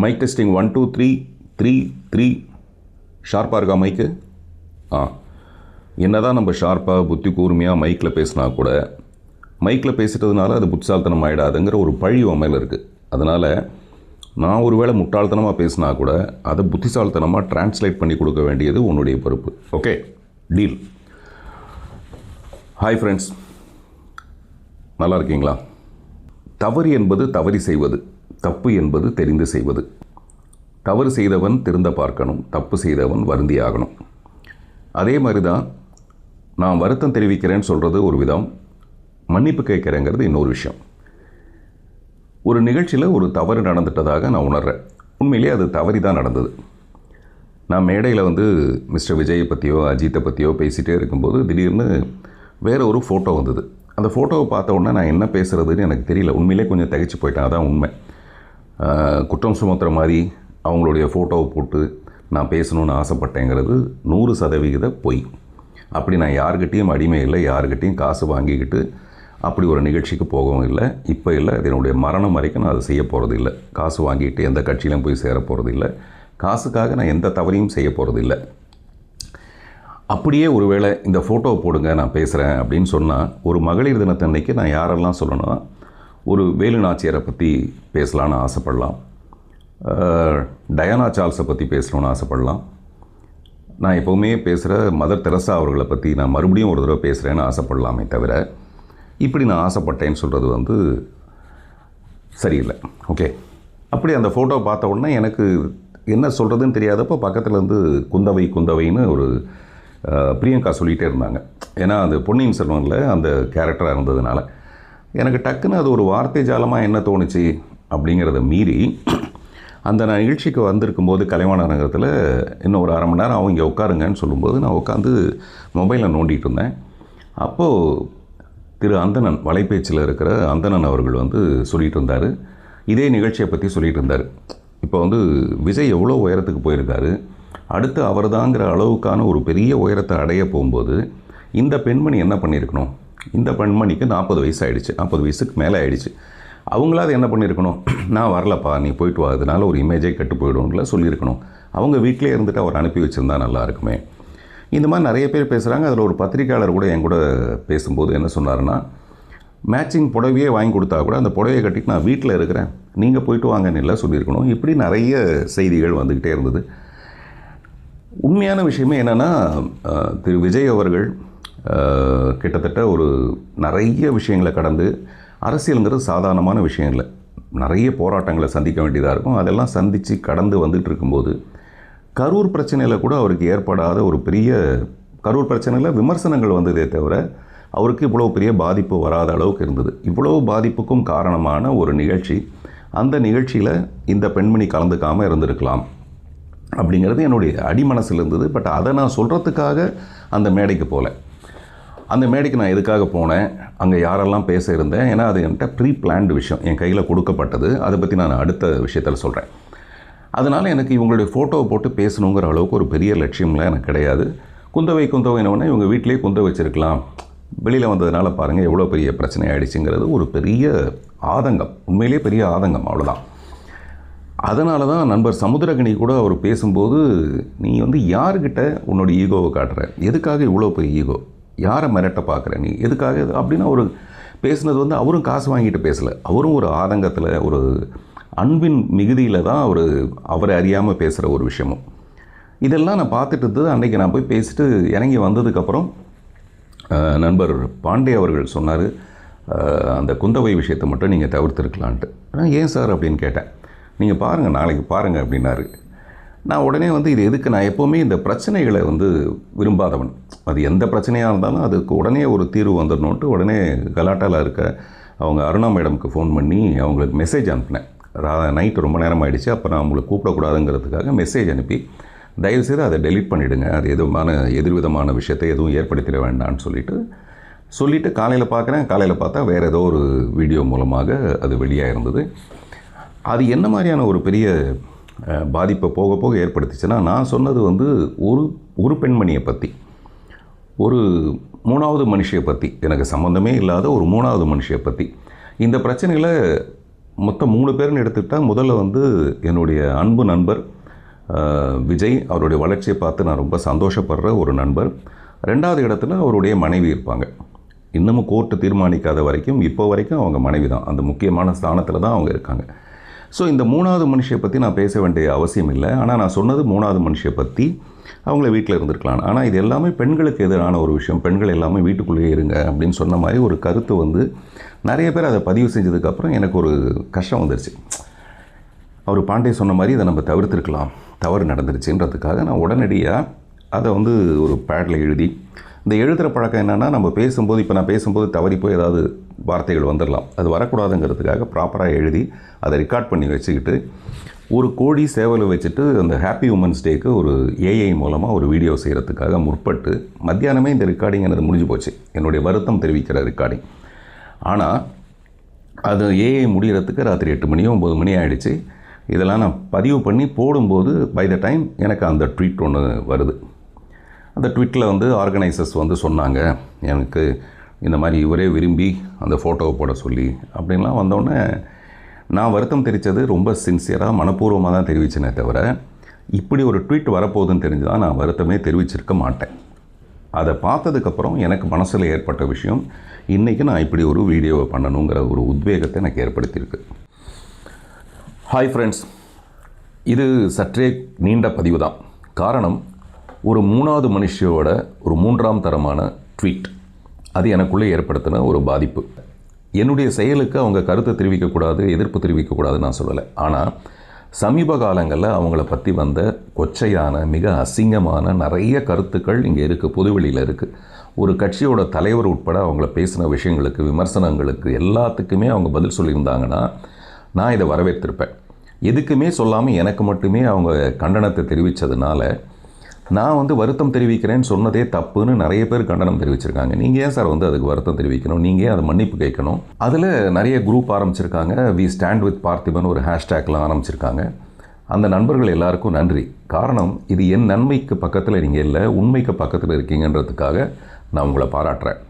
Mic testing 1 2 3 3 3 ஷார்ப்பாக இருக்கா மைக்கு? என்னதான் நம்ம ஷார்ப்பாக புத்தி கூர்மையாக மைக்கில் பேசினா கூட மைக்கில் பேசிட்டதுனால அது புத்திசாலித்தனம் ஆகிடாதுங்கிற ஒரு பழி மேலே இருக்குது. அதனால் நான் ஒரு வேளை முட்டாள்தனமாக பேசினா கூட அதை புத்திசாலித்தனமாக டிரான்ஸ்லேட் பண்ணி கொடுக்க வேண்டியது உன்னுடைய பொறுப்பு. Okay, deal. ஹாய் ஃப்ரெண்ட்ஸ், நல்லா இருக்கீங்களா? தவறு என்பது தவறி செய்வது, தப்பு என்பது தெரிந்து செய்வது. தவறு செய்தவன் திருந்த பார்க்கணும், தப்பு செய்தவன் வருந்தி ஆகணும். அதே மாதிரி தான் நான் வருத்தம் தெரிவிக்கிறேன்னு சொல்கிறது ஒரு விதம், மன்னிப்பு கேட்குறேங்கிறது இன்னொரு விஷயம். ஒரு நிகழ்ச்சியில் ஒரு தவறு நடந்துட்டதாக நான் உணர்கிறேன். உண்மையிலேயே அது தவறி தான் நடந்தது. நான் மேடையில் மிஸ்டர் விஜயை பற்றியோ அஜித்தை பற்றியோ பேசிகிட்டே இருக்கும்போது திடீர்னு வேறு ஒரு ஃபோட்டோ வந்தது. அந்த ஃபோட்டோவை பார்த்த உடனே நான் என்ன பேசுகிறதுன்னு எனக்கு தெரியல. உண்மையிலே கொஞ்சம் திகைச்சு போயிட்டேன். அதான் உண்மை. குற்றம் சுமத்துற மாதிரி அவங்களுடைய ஃபோட்டோவை போட்டு நான் பேசணுன்னு ஆசைப்பட்டேங்கிறது 100% பொய். அப்படி நான் யாருக்கிட்டேயும் அடிமை இல்லை, யாருக்கிட்டேயும் காசு வாங்கிக்கிட்டு அப்படி ஒரு நிகழ்ச்சிக்கு போகவும் இல்லை, இப்போ இல்லை, அது என்னுடைய மரணம் வரைக்கும் நான் அதை செய்ய போகிறது இல்லை. காசு வாங்கிட்டு எந்த கட்சியிலும் போய் சேர போகிறது இல்லை. காசுக்காக நான் எந்த தவறையும் செய்ய போகிறது இல்லை. அப்படியே ஒருவேளை இந்த ஃபோட்டோவை போடுங்க நான் பேசுகிறேன் அப்படின்னு சொன்னால், ஒரு மகளிர் தினத்தன்னைக்கு நான் யாரெல்லாம் சொல்லணும்னா, ஒரு வேலு நாச்சியாரை பற்றி பேசலான்னு ஆசைப்படலாம், டயானா சார்ல்ஸை பற்றி பேசணுன்னு ஆசைப்படலாம். நான் எப்போவுமே பேசுகிற மதர் தெரசா அவர்களை பற்றி நான் மறுபடியும் ஒரு தடவை பேசுகிறேன்னு ஆசைப்படலாமே தவிர, இப்படி நான் ஆசைப்பட்டேன்னு சொல்கிறது சரியில்லை. ஓகே, அப்படி அந்த ஃபோட்டோவை பார்த்த உடனே எனக்கு என்ன சொல்கிறதுன்னு தெரியாதப்போ பக்கத்தில் குந்தவைன்னு ஒரு பிரியங்கா சொல்லிகிட்டே இருந்தாங்க. ஏன்னா அது பொன்னியின் செல்வனில் அந்த கேரக்டராக இருந்ததுனால எனக்கு டக்குன்னு அது ஒரு வார்த்தை ஜாலமாக என்ன தோணுச்சு அப்படிங்கிறத மீறி, அந்த நான் நிகழ்ச்சிக்கு வந்திருக்கும்போது கலைவாணர் நகரத்தில் இன்னும் ஒரு அரை மணி நேரம் அவங்க இங்கே உட்காருங்கன்னு சொல்லும்போது நான் உட்காந்து மொபைலில் நோண்டிகிட்டு இருந்தேன். அப்போது திரு அந்தணன், வலைப்பேச்சில் இருக்கிற அந்தணன் அவர்கள் சொல்லிகிட்டு இருந்தார். இதே நிகழ்ச்சியை பற்றி சொல்லிகிட்டு இருந்தார். இப்போ விஜய் எவ்வளோ உயரத்துக்கு போயிருக்காரு, அடுத்து அவர் தாங்கிற அளவுக்கான ஒரு பெரிய உயரத்தை அடைய போகும்போது இந்த பெண்மணி என்ன பண்ணியிருக்கணும்? இந்த பெண்மணிக்கு 40 வயசு ஆகிடுச்சு, 40 வயசுக்கு மேலே ஆகிடுச்சு. அவங்களாவது என்ன பண்ணியிருக்கணும்? நான் வரலப்பா, நீ போயிட்டு வா, அதனால் ஒரு இமேஜே கெட்டு போய்டும்ல சொல்லியிருக்கணும். அவங்க வீட்டிலே இருந்துட்டு அவர் அனுப்பி வச்சுருந்தா நல்லா இருக்குமே. இந்த மாதிரி நிறைய பேர் பேசுகிறாங்க. அதில் ஒரு பத்திரிக்கையாளர் கூட என் கூட பேசும்போது என்ன சொன்னார்னா, மேட்சிங் புடவையே வாங்கி கொடுத்தா கூட அந்த புடவையை கட்டிட்டு நான் வீட்டில் இருக்கிறேன், நீங்கள் போயிட்டு வாங்கன்னு இல்லை சொல்லியிருக்கணும். இப்படி நிறைய செய்திகள் வந்துக்கிட்டே இருந்தது. உண்மையான விஷயமே என்னென்னா, திரு விஜய் அவர்கள் கிட்டத்தட்ட ஒரு நிறைய விஷயங்களை கடந்து, அரசியலுங்கிறது சாதாரணமான விஷயம் இல்லை, நிறைய போராட்டங்களை சந்திக்க வேண்டியதாக இருக்கும். அதெல்லாம் சந்தித்து கடந்து வந்துட்டு இருக்கும்போது கரூர் பிரச்சனையில் கூட அவருக்கு ஏற்படாத ஒரு பெரிய, கரூர் பிரச்சனையில் விமர்சனங்கள் வந்ததே தவிர அவருக்கு இவ்வளோ பெரிய பாதிப்பு வராத அளவுக்கு இருந்தது. இவ்வளோ பாதிப்புக்கும் காரணமான ஒரு நிகழ்ச்சி, அந்த நிகழ்ச்சியில் இந்த பெண்மணி கலந்துக்காமல் இருந்திருக்கலாம் அப்படிங்கிறது என்னுடைய அடிமனசில் இருந்தது. பட் அதை நான் சொல்கிறதுக்காக அந்த மேடைக்கு போகல. அந்த மேடைக்கு நான் எதுக்காக போனேன், அங்கே யாரெல்லாம் பேச இருந்தேன், ஏன்னா அது என்கிட்ட ப்ரீ பிளான்டு விஷயம், என் கையில் கொடுக்கப்பட்டது. அதை பற்றி நான் அடுத்த விஷயத்தில் சொல்கிறேன். அதனால் எனக்கு இவங்களுடைய ஃபோட்டோவை போட்டு பேசணுங்கிற அளவுக்கு ஒரு பெரிய லட்சியம்லாம் எனக்கு கிடையாது. குந்தவைன்னு இவங்க வீட்டிலேயே குந்த வச்சுருக்கலாம், வெளியில் வந்ததுனால பாருங்கள் எவ்வளோ பெரிய பிரச்சனை ஆகிடுச்சுங்கிறது ஒரு பெரிய ஆதங்கம், உண்மையிலேயே பெரிய ஆதங்கம், அவ்வளோதான். அதனால தான் நண்பர் சமுத்திரகனி கூட அவர் பேசும்போது, நீ யாருக்கிட்ட உன்னோட ஈகோவை காட்டுற, எதுக்காக இவ்வளோ பெரிய ஈகோ, யாரை மிரட்ட பார்க்குற நீ, எதுக்காக அப்படின்னு அவர் பேசுனது அவரும் காசு வாங்கிட்டு பேசலை. அவரும் ஒரு ஆதங்கத்தில், ஒரு அன்பின் மிகுதியில் தான் அவரை அறியாமல் பேசுகிற ஒரு விஷயமும். இதெல்லாம் நான் பார்த்துட்டு இருந்தது. அன்றைக்கி நான் போய் பேசிட்டு இறங்கி வந்ததுக்கப்புறம் நண்பர் பாண்டே அவர்கள் சொன்னார், அந்த குந்தவை விஷயத்தை மட்டும் நீங்கள் தவிர்த்துருக்கலான்ட்டு. நான் ஏன் சார் அப்படின்னு கேட்டேன். நீங்கள் பாருங்கள், நாளைக்கு பாருங்கள் அப்படின்னாரு. நான் உடனே இது எதுக்கு, நான் எப்போவுமே இந்த பிரச்சனைகளை விரும்பாதவன். அது எந்த பிரச்சனையாக இருந்தாலும் அதுக்கு உடனே ஒரு தீர்வு வந்துடணுன்ட்டு உடனே கலாட்டாவில் இருக்க அவங்க அருணா மேடமுக்கு ஃபோன் பண்ணி அவங்களுக்கு மெசேஜ் அனுப்பினேன். நைட்டு ரொம்ப நேரம் ஆகிடுச்சு, அப்போ நான் அவங்களை கூப்பிடக்கூடாதுங்கிறதுக்காக மெசேஜ் அனுப்பி, தயவுசெய்து அதை டெலீட் பண்ணிவிடுங்க, அது எதிர்விதமான விஷயத்தை எதுவும் ஏற்படுத்திட வேண்டான்னு சொல்லிவிட்டு காலையில் பார்க்குறேன். காலையில் பார்த்தா வேறு ஏதோ ஒரு வீடியோ மூலமாக அது வெளியாக இருந்தது. அது என்ன மாதிரியான ஒரு பெரிய பாதிப்பை போக போக ஏற்படுத்திச்சுன்னா, நான் சொன்னது ஒரு பெண்மணியை பற்றி, ஒரு 3வது மனுஷியை பற்றி, எனக்கு சம்மந்தமே இல்லாத ஒரு 3வது மனுஷியை பற்றி. இந்த பிரச்சனையில் மொத்தம் 3 பேர்னு எடுத்துக்கிட்டால் முதல்ல வந்து என்னுடைய அன்பு நண்பர் விஜய். அவருடைய வளர்ச்சியை பார்த்து நான் ரொம்ப சந்தோஷப்படுற ஒரு நண்பர். 2வது இடத்துல அவருடைய மனைவி இருப்பாங்க. இன்னமும் கோர்ட்டு தீர்மானிக்காத வரைக்கும் இப்போ வரைக்கும் அவங்க மனைவி தான், அந்த முக்கியமான ஸ்தானத்தில் தான் அவங்க இருக்காங்க. ஸோ இந்த 3வது மனுஷியை பற்றி நான் பேச வேண்டிய அவசியம் இல்லை. ஆனால் நான் சொன்னது 3வது மனுஷியை பற்றி. அவங்கள வீட்டில் இருந்திருக்கலாம். ஆனால் இது எல்லாமே பெண்களுக்கு எதிரான ஒரு விஷயம். பெண்கள் எல்லாமே வீட்டுக்குள்ளேயே இருங்க அப்படின்னு சொன்ன மாதிரி ஒரு கருத்து வந்து நிறைய பேர் அதை பதிவு செஞ்சதுக்கப்புறம் எனக்கு ஒரு கஷ்டம் வந்துருச்சு. அவர் பாண்டே சொன்ன மாதிரி இதை நம்ம தவிர்த்திருக்கலாம், தவறு நடந்துருச்சுன்றதுக்காக நான் உடனடியாக அதை வந்து ஒரு பேடில் எழுதி, இந்த எழுதுகிற பழக்கம் என்னென்னா, நம்ம பேசும்போது, இப்போ நான் பேசும்போது தவறி போய் ஏதாவது வார்த்தைகள் வந்துடலாம், அது வரக்கூடாதுங்கிறதுக்காக ப்ராப்பராக எழுதி அதை ரெக்கார்ட் பண்ணி வச்சுக்கிட்டு, ஒரு கோழி சேவலை வச்சுட்டு அந்த ஹாப்பி உமன்ஸ் டேக்கு ஒரு ஏஐ மூலமாக ஒரு வீடியோ செய்கிறதுக்காக முற்பட்டு மத்தியானமே இந்த ரெக்கார்டிங் எனது முடிஞ்சு போச்சு, என்னுடைய வருத்தம் தெரிவிக்கிற ரெக்கார்டிங். ஆனால் அது ஏஐ முடிகிறதுக்கு ராத்திரி 8 மணியோ 9 மணி ஆகிடுச்சு. இதெல்லாம் நான் பதிவு பண்ணி போடும்போது பை த டைம் எனக்கு அந்த ட்வீட் ஒன்று வருது. அந்த ட்வீட்டில் வந்து ஆர்கனைசர்ஸ் வந்து சொன்னாங்க, எனக்கு இந்த மாதிரி இவரே விரும்பி அந்த ஃபோட்டோவை போட சொல்லி அப்படின்லாம் வந்தோடனே நான் வருத்தம் தெரிவித்தது ரொம்ப சின்சியராக மனப்பூர்வமாக தான் தெரிவித்தேனே தவிர, இப்படி ஒரு ட்வீட் வரப்போகுதுன்னு தெரிஞ்சு தான் நான் வருத்தமே தெரிவிச்சிருக்க மாட்டேன். அதை பார்த்ததுக்கப்புறம் எனக்கு மனசில் ஏற்பட்ட விஷயம், இன்றைக்கி நான் இப்படி ஒரு வீடியோவை பண்ணணுங்கிற ஒரு உத்வேகத்தை எனக்கு ஏற்படுத்தியிருக்கு. ஹாய் ஃப்ரெண்ட்ஸ், இது சற்றே நீண்ட பதிவு தான். காரணம், ஒரு 3வது மனுஷியோட ஒரு 3ஆம் தரமான ட்வீட், அது எனக்குள்ளே ஏற்படுத்தின ஒரு பாதிப்பு. என்னுடைய செயலுக்கு அவங்க கருத்தை தெரிவிக்கக்கூடாது, எதிர்ப்பு தெரிவிக்கக்கூடாதுன்னு நான் சொல்லலை. ஆனால் சமீப காலங்களில் அவங்கள பற்றி வந்த கொச்சையான, மிக அசிங்கமான நிறைய கருத்துக்கள் இங்கே இருக்குது, பொதுவெளியில் இருக்குது. ஒரு கட்சியோட தலைவர் உட்பட அவங்கள பேசின விஷயங்களுக்கு, விமர்சனங்களுக்கு எல்லாத்துக்குமே அவங்க பதில் சொல்லியிருந்தாங்கன்னா நான் இதை வரவேற்றிருப்பேன். எதுக்குமே சொல்லாமல் எனக்கு மட்டுமே அவங்க கண்டனத்தை தெரிவித்ததுனால நான் வந்து வருத்தம் தெரிவிக்கிறேன்னு சொன்னதே தப்புன்னு நிறைய பேர் கண்டனம் தெரிவிச்சிருக்காங்க. நீங்கள் ஏன் சார் வந்து அதுக்கு வருத்தம் தெரிவிக்கணும், நீங்கள் ஏன் அதை மன்னிப்பு கேட்கணும்? அதில் நிறைய குரூப் ஆரம்பிச்சிருக்காங்க. வி ஸ்டாண்ட் வித் பார்த்திபன் ஒரு ஹேஷ்டேக்லாம் ஆரம்பிச்சிருக்காங்க. அந்த நண்பர்கள் எல்லாருக்கும் நன்றி. காரணம், இது என் நன்மைக்கு பக்கத்தில் நீங்கள் இல்லை, உண்மைக்கு பக்கத்தில் இருக்கீங்கன்றதுக்காக நான் உங்களை பாராட்டுறேன்.